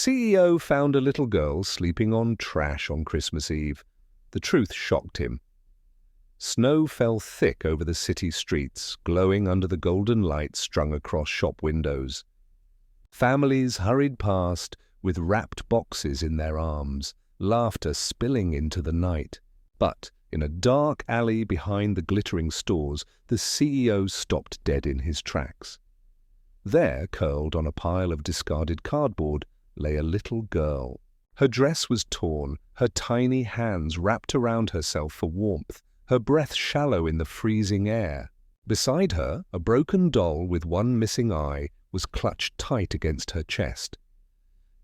CEO found a little girl sleeping on trash on Christmas Eve. The truth shocked him. Snow fell thick over the city streets, glowing under the golden lights strung across shop windows. Families hurried past with wrapped boxes in their arms, laughter spilling into the night. But in a dark alley behind the glittering stores, the CEO stopped dead in his tracks. There, curled on a pile of discarded cardboard, lay a little girl. Her dress was torn, her tiny hands wrapped around herself for warmth, her breath shallow in the freezing air. Beside her, a broken doll with one missing eye was clutched tight against her chest.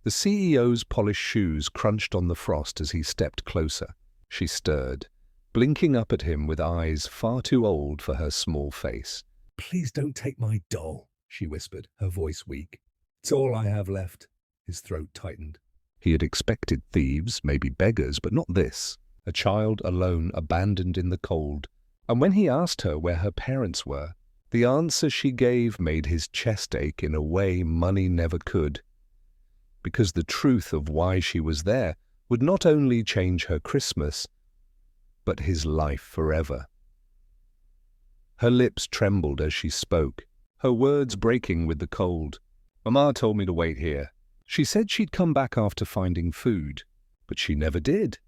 The CEO's polished shoes crunched on the frost as he stepped closer. She stirred, blinking up at him with eyes far too old for her small face. "Please don't take my doll," she whispered, her voice weak. "It's all I have left." His throat tightened. He had expected thieves, maybe beggars, but not this. A child alone, abandoned in the cold. And when he asked her where her parents were, the answer she gave made his chest ache in a way money never could. Because the truth of why she was there would not only change her Christmas, but his life forever. Her lips trembled as she spoke, her words breaking with the cold. "Mama told me to wait here. She said she'd come back after finding food, but she never did."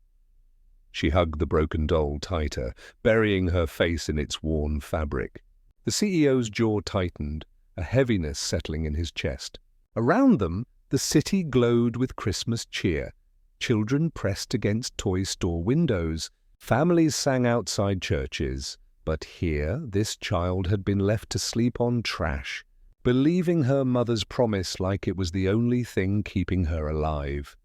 She hugged the broken doll tighter, burying her face in its worn fabric. The CEO's jaw tightened, a heaviness settling in his chest. Around them, the city glowed with Christmas cheer. Children pressed against toy store windows. Families sang outside churches. But here, this child had been left to sleep on trash, believing her mother's promise like it was the only thing keeping her alive.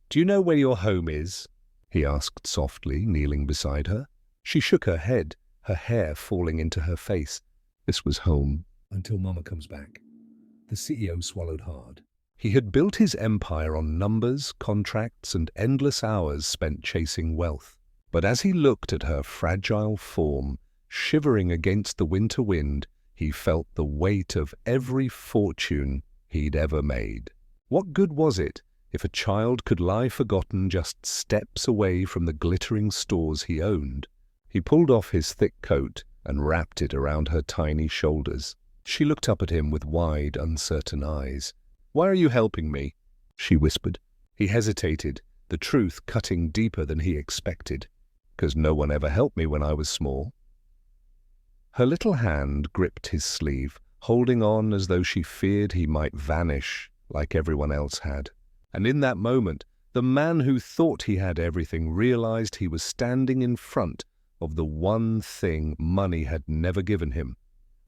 "Do you know where your home is?" he asked softly, kneeling beside her. She shook her head, her hair falling into her face. This was home. "Until Mama comes back." The CEO swallowed hard. He had built his empire on numbers, contracts, and endless hours spent chasing wealth. But as he looked at her fragile form, shivering against the winter wind, he felt the weight of every fortune he'd ever made. What good was it if a child could lie forgotten just steps away from the glittering stores he owned? He pulled off his thick coat and wrapped it around her tiny shoulders. She looked up at him with wide, uncertain eyes. "Why are you helping me?" she whispered. He hesitated, the truth cutting deeper than he expected. "'Cause no one ever helped me when I was small." Her little hand gripped his sleeve, holding on as though she feared he might vanish like everyone else had. And in that moment, the man who thought he had everything realized he was standing in front of the one thing money had never given him,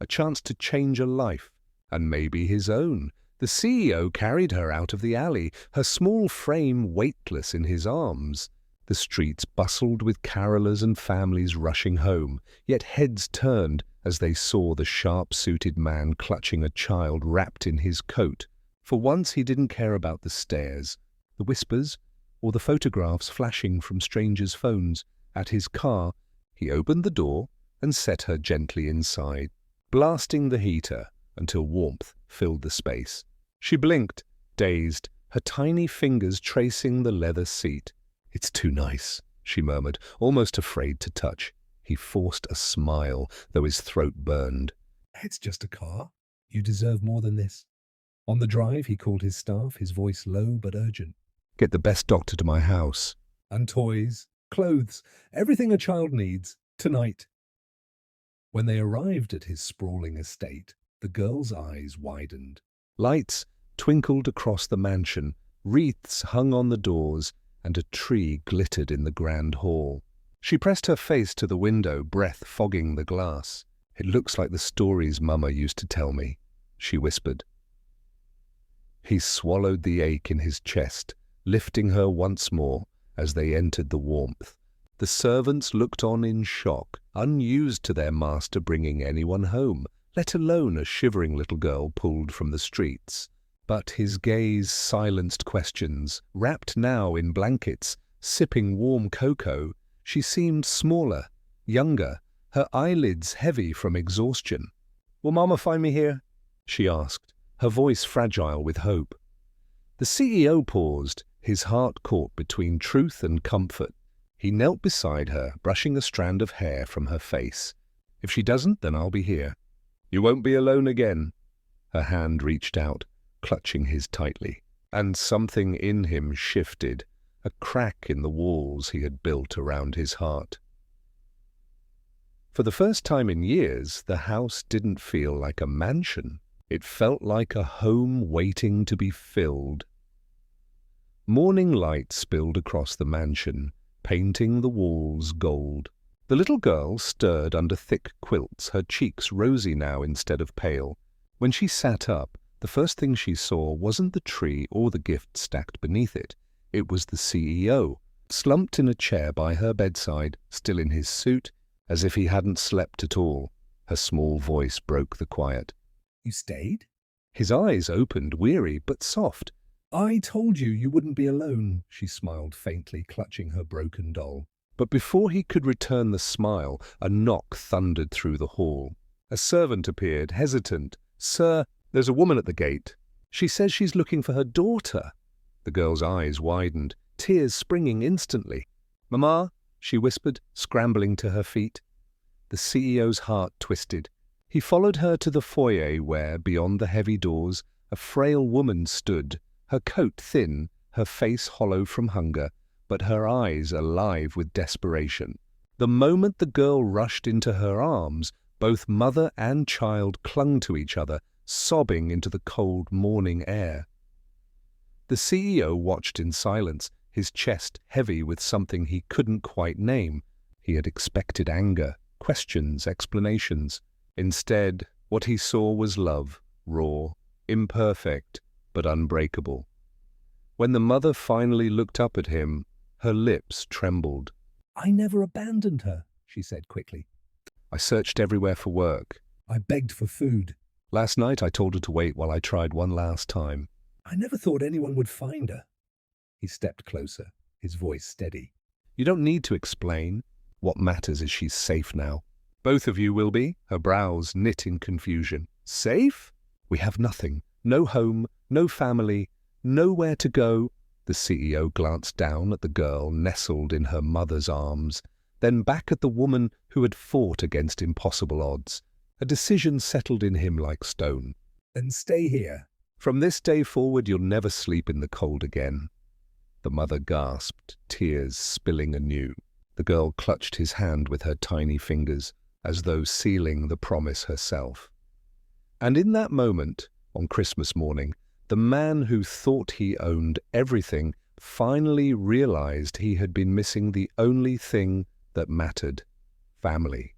a chance to change a life, and maybe his own. The CEO carried her out of the alley, her small frame weightless in his arms. The streets bustled with carolers and families rushing home, yet heads turned as they saw the sharp-suited man clutching a child wrapped in his coat. For once he didn't care about the stares, the whispers, or the photographs flashing from strangers' phones. At his car, he opened the door and set her gently inside, blasting the heater until warmth filled the space. She blinked, dazed, her tiny fingers tracing the leather seat. "It's too nice," she murmured, almost afraid to touch. He forced a smile, though his throat burned. "It's just a car. You deserve more than this." On the drive, he called his staff, his voice low but urgent. "Get the best doctor to my house." "And toys, clothes, everything a child needs, tonight." When they arrived at his sprawling estate, the girl's eyes widened. Lights twinkled across the mansion, wreaths hung on the doors, and a tree glittered in the grand hall. She pressed her face to the window, breath fogging the glass. "It looks like the stories Mama used to tell me," she whispered. He swallowed the ache in his chest, lifting her once more as they entered the warmth. The servants looked on in shock, unused to their master bringing anyone home, let alone a shivering little girl pulled from the streets. But his gaze silenced questions. Wrapped now in blankets, sipping warm cocoa, she seemed smaller, younger, her eyelids heavy from exhaustion. "Will Mama find me here?" she asked, her voice fragile with hope. The CEO paused, his heart caught between truth and comfort. He knelt beside her, brushing a strand of hair from her face. "If she doesn't, then I'll be here. You won't be alone again." Her hand reached out, clutching his tightly, and something in him shifted, a crack in the walls he had built around his heart. For the first time in years, the house didn't feel like a mansion. It felt like a home waiting to be filled. Morning light spilled across the mansion, painting the walls gold. The little girl stirred under thick quilts, her cheeks rosy now instead of pale. When she sat up, the first thing she saw wasn't the tree or the gift stacked beneath it. It was the CEO, slumped in a chair by her bedside, still in his suit, as if he hadn't slept at all. Her small voice broke the quiet. "You stayed?" His eyes opened, weary but soft. "I told you you wouldn't be alone," she smiled faintly, clutching her broken doll. But before he could return the smile, a knock thundered through the hall. A servant appeared, hesitant. "Sir, there's a woman at the gate. She says she's looking for her daughter." The girl's eyes widened, tears springing instantly. "Mama," she whispered, scrambling to her feet. The CEO's heart twisted. He followed her to the foyer where, beyond the heavy doors, a frail woman stood, her coat thin, her face hollow from hunger, but her eyes alive with desperation. The moment the girl rushed into her arms, both mother and child clung to each other, sobbing into the cold morning air. The CEO watched in silence, his chest heavy with something he couldn't quite name. He had expected anger, questions, explanations. Instead, what he saw was love, raw, imperfect, but unbreakable. When the mother finally looked up at him, her lips trembled. "I never abandoned her," she said quickly. "I searched everywhere for work. "I begged for food. Last night I told her to wait while I tried one last time." I never thought anyone would find her." He stepped closer, his voice steady. "You don't need to explain. What matters is she's safe now. Both of you will be." Her brows knit in confusion. "Safe? We have nothing. No home, no family, nowhere to go." The CEO glanced down at the girl nestled in her mother's arms, then back at the woman who had fought against impossible odds. A decision settled in him like stone. "Then stay here. From this day forward, you'll never sleep in the cold again." The mother gasped, tears spilling anew. The girl clutched his hand with her tiny fingers, as though sealing the promise herself. And in that moment, on Christmas morning, the man who thought he owned everything finally realized he had been missing the only thing that mattered: family.